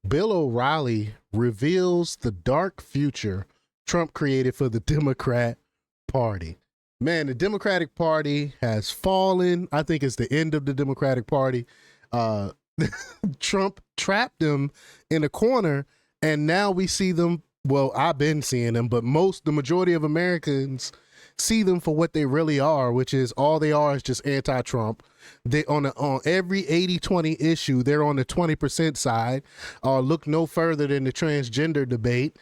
Bill O'Reilly reveals the dark future Trump created for the Democrat Party. Man, the Democratic Party has fallen. I think it's the end of the Democratic Party. Uh, Trump trapped them in a corner, and now we see them. Well, I've been seeing them, but the majority of Americans see them for what they really are, which is all they are is just anti-Trump. They on every 80-20 issue, they're on the 20% side. Look no further than the transgender debate.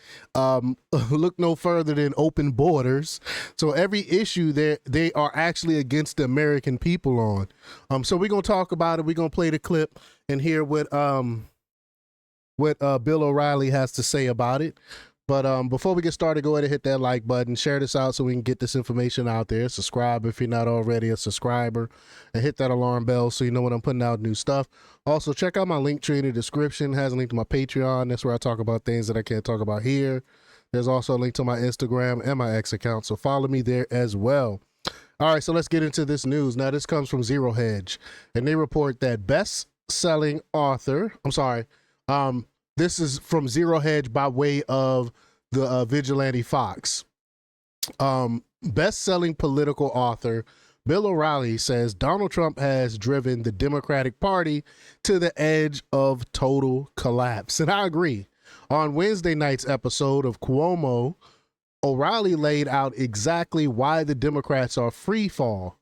Look no further than open borders. So every issue they are actually against the American people on. So we're gonna talk about it. We're gonna play the clip and hear what Bill O'Reilly has to say about it. But before we get started, go ahead and hit that like button, share this out so we can get this information out there. Subscribe if you're not already a subscriber, and hit that alarm bell so you know when I'm putting out new stuff. Also, check out my link tree in the description. It has a link to my Patreon. That's where I talk about things that I can't talk about here. There's also a link to my Instagram and my X account, so follow me there as well. All right, so let's get into this news. Now, this comes from Zero Hedge, and they report that best-selling author, this is from Zero Hedge by way of the Vigilante Fox. Best-selling political author Bill O'Reilly says Donald Trump has driven the Democratic Party to the edge of total collapse. And I agree. On Wednesday night's episode of Cuomo, O'Reilly laid out exactly why the Democrats are in free fall,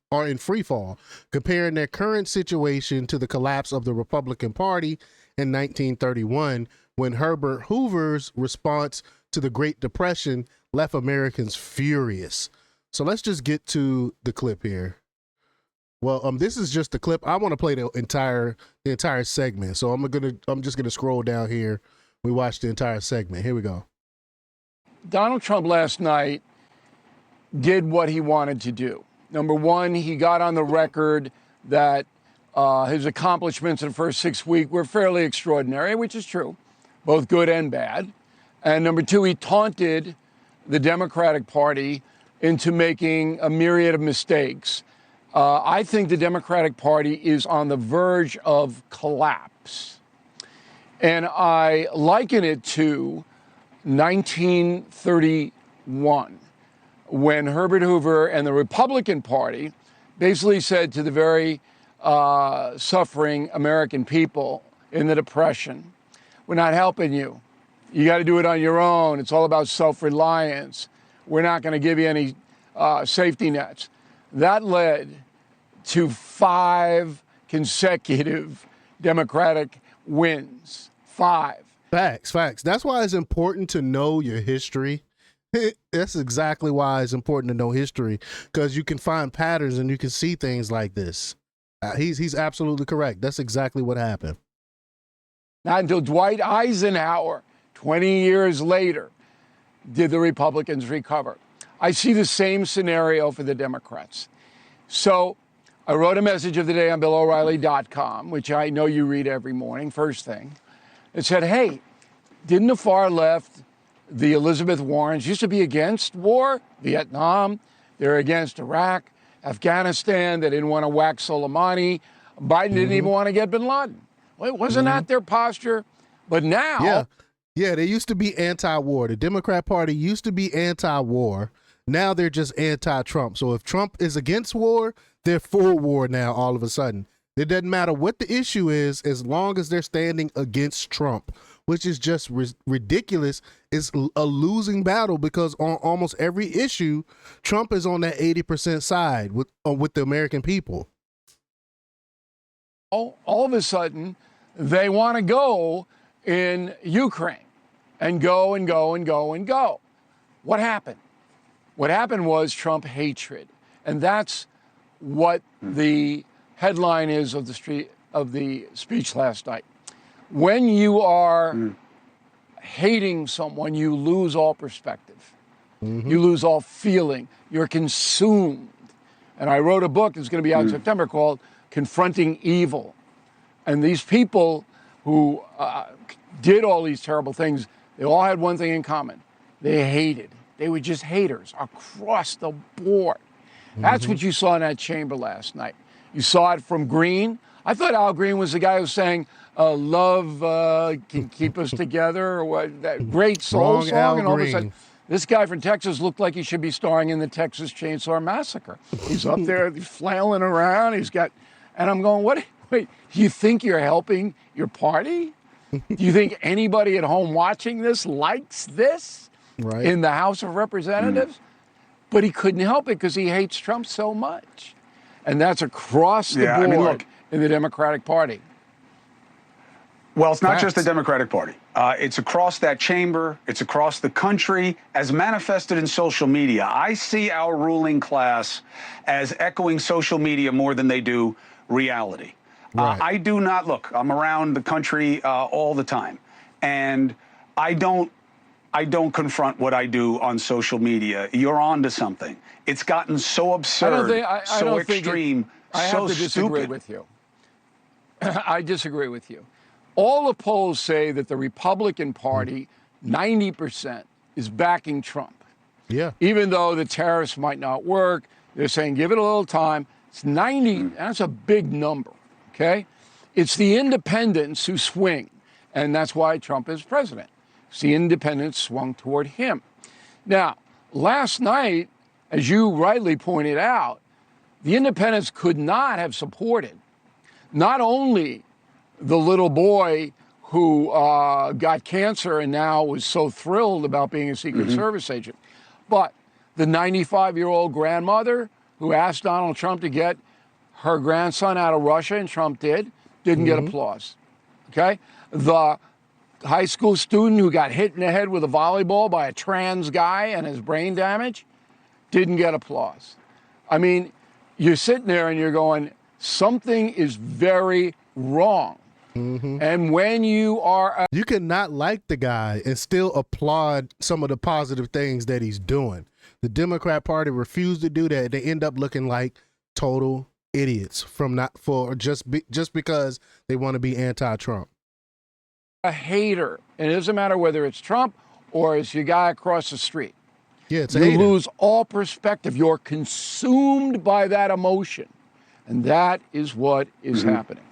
comparing their current situation to the collapse of the Republican Party in 1931, when Herbert Hoover's response to the Great Depression left Americans furious. So let's just get to the clip here. Well, this is just the clip. I want to play the entire segment. So I'm just gonna scroll down here. We watch the entire segment. Here we go. Donald Trump last night did what he wanted to do. Number one, he got on the record that his accomplishments in the first 6 weeks were fairly extraordinary, which is true, both good and bad. And number two, he taunted the Democratic Party into making a myriad of mistakes. I think the Democratic Party is on the verge of collapse. And I liken it to 1931, when Herbert Hoover and the Republican Party basically said to the very suffering American people in the Depression, we're not helping you. You got to do it on your own. It's all about self-reliance. We're not going to give you any safety nets. That led to 5 consecutive Democratic wins. 5. Facts. That's why it's important to know your history. That's exactly why it's important to know history, because you can find patterns and you can see things like this. He's absolutely correct. That's exactly what happened. Not until Dwight Eisenhower, 20 years later, did the Republicans recover. I see the same scenario for the Democrats. So I wrote a message of the day on BillO'Reilly.com, which I know you read every morning, first thing. It said, hey, didn't the far left, the Elizabeth Warrens, used to be against war, Vietnam, they're against Iraq, Afghanistan, they didn't want to whack Soleimani, Biden didn't even want to get bin Laden. Well, wasn't that their posture? But now... Yeah, they used to be anti-war. The Democrat Party used to be anti-war. Now they're just anti-Trump. So if Trump is against war, they're for war now all of a sudden. It doesn't matter what the issue is, as long as they're standing against Trump, which is just ridiculous. It's a losing battle, because on almost every issue, Trump is on that 80% side with the American people. All of a sudden, they want to go in Ukraine and go and go and go and go. What happened? What happened was Trump hatred. And that's what the headline is of the speech last night. When you are hating someone, you lose all perspective. You lose all feeling. You're consumed. And I wrote a book that's going to be out in September called Confronting Evil. And these people who did all these terrible things, they all had one thing in common. They hated. They were just haters across the board. That's what you saw in that chamber last night. You saw it from Green. I thought Al Green was the guy who was saying, Love Can Keep Us Together, or what, that great soul Wrong song. Al And all of a Green. sudden, this guy from Texas looked like he should be starring in the Texas Chainsaw Massacre. He's up there flailing around. And I'm going, what? Wait, you think you're helping your party? Do you think anybody at home watching this likes this Right. in the House of Representatives? But he couldn't help it because he hates Trump so much. And that's across the Yeah, board I mean, look, in the Democratic Party. well, it's not just the Facts. Democratic Party. It's across that chamber. It's across the country, as manifested in social media. I see our ruling class as echoing social media more than they do reality. Right. I do not look. I'm around the country all the time, and I don't confront what I do on social media. You're on to something. It's gotten so absurd, so extreme, I have so to disagree stupid. with you. I disagree with you. All the polls say that the Republican Party, 90%, is backing Trump. Yeah. Even though the tariffs might not work, they're saying give it a little time. It's 90, that's a big number, okay? It's the independents who swing, and that's why Trump is president. It's the independents swung toward him. Now, last night, as you rightly pointed out, the independents could not have supported not only the little boy who got cancer and now was so thrilled about being a Secret Service agent, but the 95-year-old grandmother who asked Donald Trump to get her grandson out of Russia, and Trump didn't get applause. Okay? The high school student who got hit in the head with a volleyball by a trans guy and his brain damage didn't get applause. I mean, you're sitting there and you're going, something is very wrong. And when you are You cannot like the guy and still applaud some of the positive things that he's doing. The Democrat Party refused to do that. They end up looking like total idiots just because they want to be anti-Trump. a hater, and it doesn't matter whether it's Trump or it's your guy across the street, Yeah, it's a you hater. lose all perspective. You're consumed by that emotion. And that is what is happening.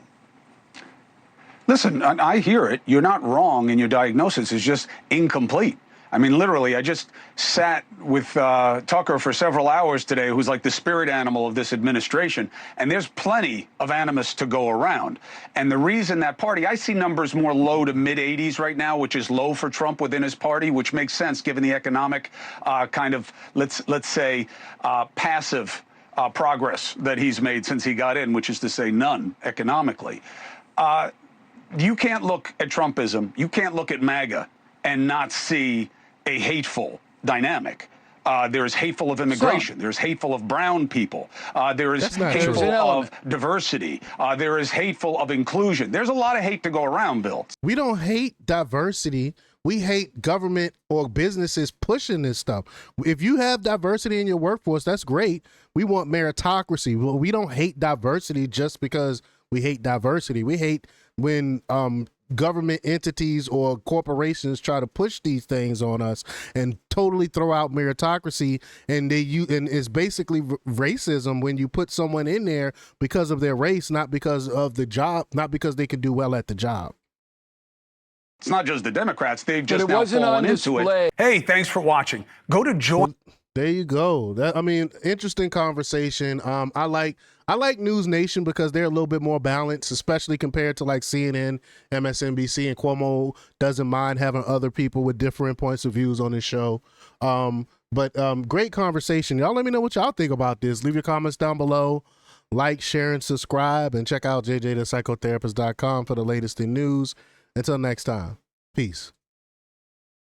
Listen, I hear it. You're not wrong, and your diagnosis is just incomplete. I mean, literally, I just sat with Tucker for several hours today, who's like the spirit animal of this administration, and there's plenty of animus to go around. And the reason that party, I see numbers more low to mid-80s right now, which is low for Trump within his party, which makes sense given the economic kind of, let's say, passive progress that he's made since he got in, which is to say none economically. You can't look at Trumpism, you can't look at MAGA and not see a hateful dynamic. There is hateful of immigration. There's hateful of brown people. There is That's not hateful true. of diversity. There is hateful of inclusion. There's a lot of hate to go around, Bill. We don't hate diversity. We hate government or businesses pushing this stuff. If you have diversity in your workforce, that's great. We want meritocracy. Well, we don't hate diversity just because we hate diversity. We hate when government entities or corporations try to push these things on us and totally throw out meritocracy, and it's basically racism when you put someone in there because of their race, not because of the job, not because they can do well at the job. It's not just the Democrats. They've just But it now wasn't fallen on into display. it. Hey, thanks for watching. Go to Joy. There you go. Interesting conversation. I like News Nation because they're a little bit more balanced, especially compared to like CNN, MSNBC, and Cuomo doesn't mind having other people with different points of views on his show. But great conversation. Y'all let me know what y'all think about this. Leave your comments down below. Like, share, and subscribe, and check out jjthepsychotherapist.com for the latest in news. Until next time, peace.